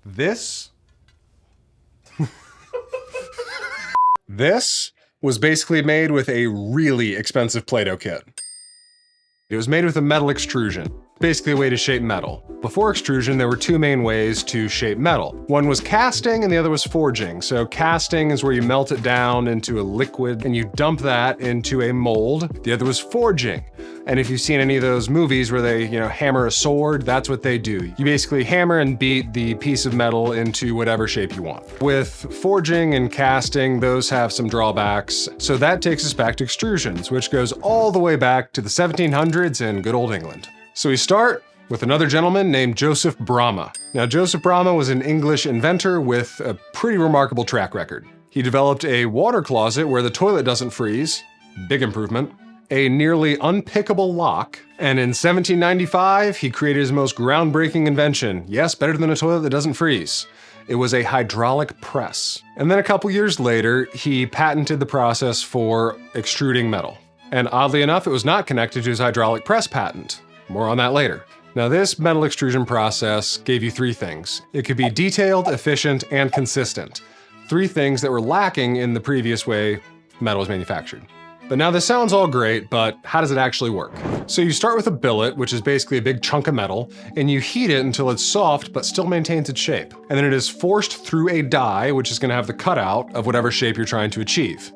This was basically made with a really expensive Play-Doh kit. It was made with a metal extrusion, basically a way to shape metal. Before extrusion, there were two main ways to shape metal. One was casting and the other was forging. So casting is where you melt it down into a liquid and you dump that into a mold. The other was forging. And if you've seen any of those movies where they, hammer a sword, that's what they do. You basically hammer and beat the piece of metal into whatever shape you want. With forging and casting, those have some drawbacks. So that takes us back to extrusions, which goes all the way back to the 1700s in good old England. So we start with another gentleman named Joseph Bramah. Now, Joseph Bramah was an English inventor with a pretty remarkable track record. He developed a water closet where the toilet doesn't freeze, big improvement, a nearly unpickable lock, and in 1795, he created his most groundbreaking invention. Yes, better than a toilet that doesn't freeze. It was a hydraulic press. And then a couple years later, he patented the process for extruding metal. And oddly enough, it was not connected to his hydraulic press patent. More on that later. Now, this metal extrusion process gave you three things. It could be detailed, efficient, and consistent. Three things that were lacking in the previous way metal was manufactured. But now this sounds all great, but how does it actually work? So you start with a billet, which is basically a big chunk of metal, and you heat it until it's soft but still maintains its shape. And then it is forced through a die, which is gonna have the cutout of whatever shape you're trying to achieve.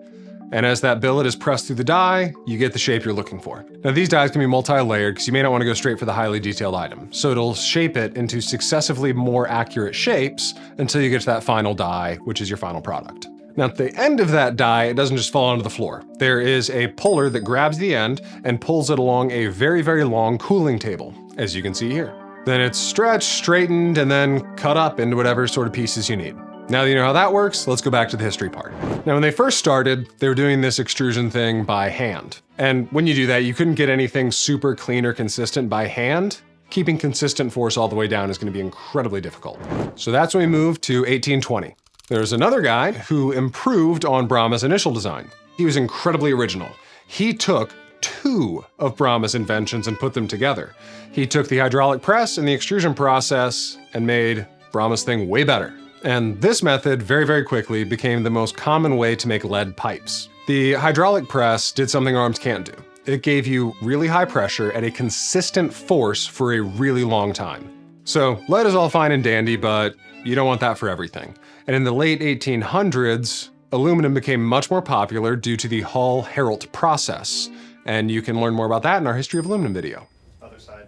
And as that billet is pressed through the die, you get the shape you're looking for. Now these dies can be multi-layered because you may not want to go straight for the highly detailed item. So it'll shape it into successively more accurate shapes until you get to that final die, which is your final product. Now at the end of that die, it doesn't just fall onto the floor. There is a puller that grabs the end and pulls it along a very, very long cooling table, as you can see here. Then it's stretched, straightened, and then cut up into whatever sort of pieces you need. Now that you know how that works, let's go back to the history part. Now, when they first started, they were doing this extrusion thing by hand. And when you do that, you couldn't get anything super clean or consistent by hand. Keeping consistent force all the way down is going to be incredibly difficult. So that's when we moved to 1820. There's another guy who improved on Bramah's initial design. He was incredibly original. He took two of Bramah's inventions and put them together. He took the hydraulic press and the extrusion process and made Bramah's thing way better. And this method very, very quickly became the most common way to make lead pipes. The hydraulic press did something arms can't do. It gave you really high pressure at a consistent force for a really long time. So lead is all fine and dandy, but you don't want that for everything. And in the late 1800s, aluminum became much more popular due to the Hall-Héroult process. And you can learn more about that in our History of Aluminum video. Other side.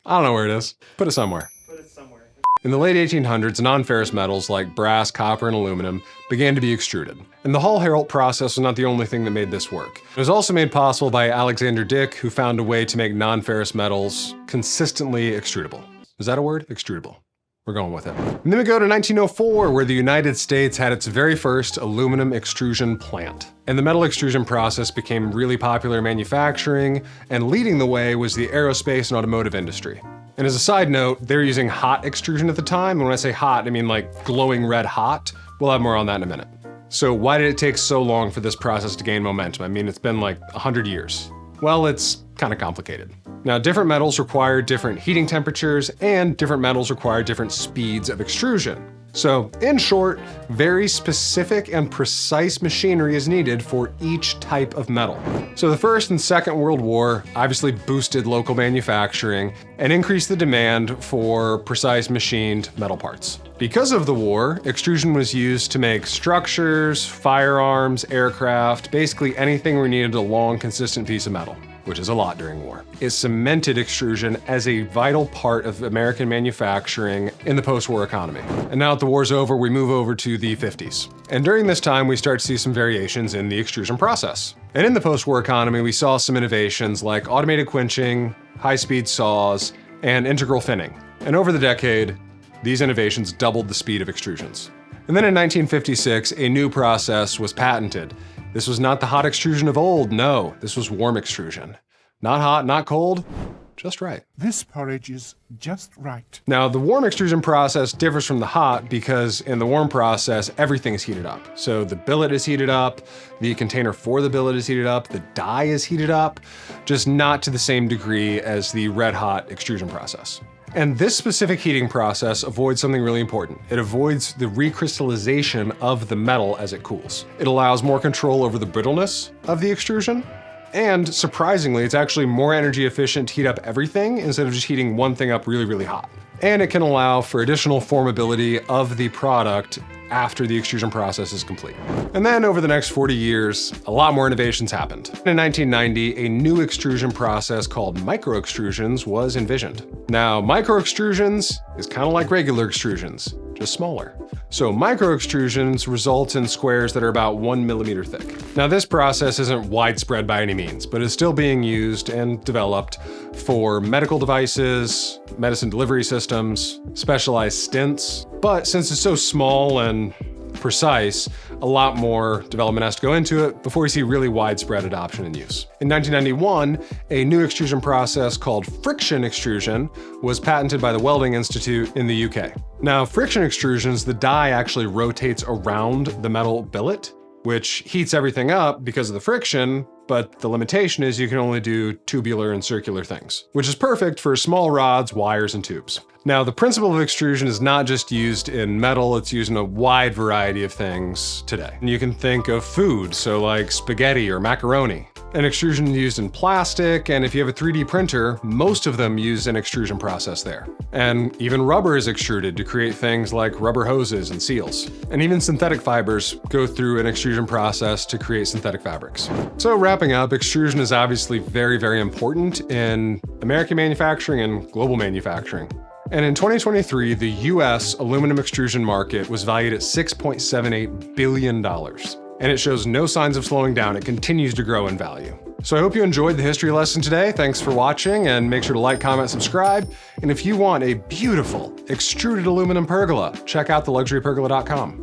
I don't know where it is. Put it somewhere. Put it somewhere. In the late 1800s, non-ferrous metals like brass, copper, and aluminum began to be extruded. And the Hall-Héroult process was not the only thing that made this work. It was also made possible by Alexander Dick, who found a way to make non-ferrous metals consistently extrudable. Is that a word? Extrudable. We're going with it. And then we go to 1904, where the United States had its very first aluminum extrusion plant. And the metal extrusion process became really popular in manufacturing, and leading the way was the aerospace and automotive industry. And as a side note, they're using hot extrusion at the time. And when I say hot, I mean like glowing red hot. We'll have more on that in a minute. So why did it take so long for this process to gain momentum? I mean, it's been like 100 years. Well, it's kind of complicated. Now, different metals require different heating temperatures, and different metals require different speeds of extrusion. So, in short, very specific and precise machinery is needed for each type of metal. So the First and Second World War obviously boosted local manufacturing and increased the demand for precise machined metal parts. Because of the war, extrusion was used to make structures, firearms, aircraft, basically anything where you needed a long, consistent piece of metal, which is a lot during war. It cemented extrusion as a vital part of American manufacturing in the post-war economy. And now that the war's over, we move over to the 50s. And during this time, we start to see some variations in the extrusion process. And in the post-war economy, we saw some innovations like automated quenching, high-speed saws, and integral finning. And over the decade, these innovations doubled the speed of extrusions. And then in 1956, a new process was patented. This was not the hot extrusion of old, no, this was warm extrusion. Not hot, not cold, just right. This porridge is just right. Now, the warm extrusion process differs from the hot because in the warm process, everything is heated up. So the billet is heated up, the container for the billet is heated up, the die is heated up, just not to the same degree as the red hot extrusion process. And this specific heating process avoids something really important. It avoids the recrystallization of the metal as it cools. It allows more control over the brittleness of the extrusion. And surprisingly, it's actually more energy efficient to heat up everything instead of just heating one thing up really, really hot. And it can allow for additional formability of the product after the extrusion process is complete. And then over the next 40 years, a lot more innovations happened. In 1990, a new extrusion process called micro-extrusions was envisioned. Now, micro-extrusions is kind of like regular extrusions, just smaller. So micro-extrusions result in squares that are about 1 millimeter thick. Now, this process isn't widespread by any means, but is still being used and developed for medical devices, medicine delivery systems, specialized stents. But since it's so small and precise, a lot more development has to go into it before we see really widespread adoption and use. In 1991, a new extrusion process called friction extrusion was patented by the Welding Institute in the UK. Now, friction extrusions, the die actually rotates around the metal billet, which heats everything up because of the friction, but the limitation is you can only do tubular and circular things, which is perfect for small rods, wires, and tubes. Now, the principle of extrusion is not just used in metal, it's used in a wide variety of things today. And you can think of food, so like spaghetti or macaroni. An extrusion is used in plastic, and if you have a 3D printer, most of them use an extrusion process there. And even rubber is extruded to create things like rubber hoses and seals. And even synthetic fibers go through an extrusion process to create synthetic fabrics. So wrapping up, extrusion is obviously very, very important in American manufacturing and global manufacturing. And in 2023, the US aluminum extrusion market was valued at $6.78 billion. And it shows no signs of slowing down. It continues to grow in value. So I hope you enjoyed the history lesson today. Thanks for watching, and make sure to like, comment, subscribe. And if you want a beautiful extruded aluminum pergola, check out theluxurypergola.com.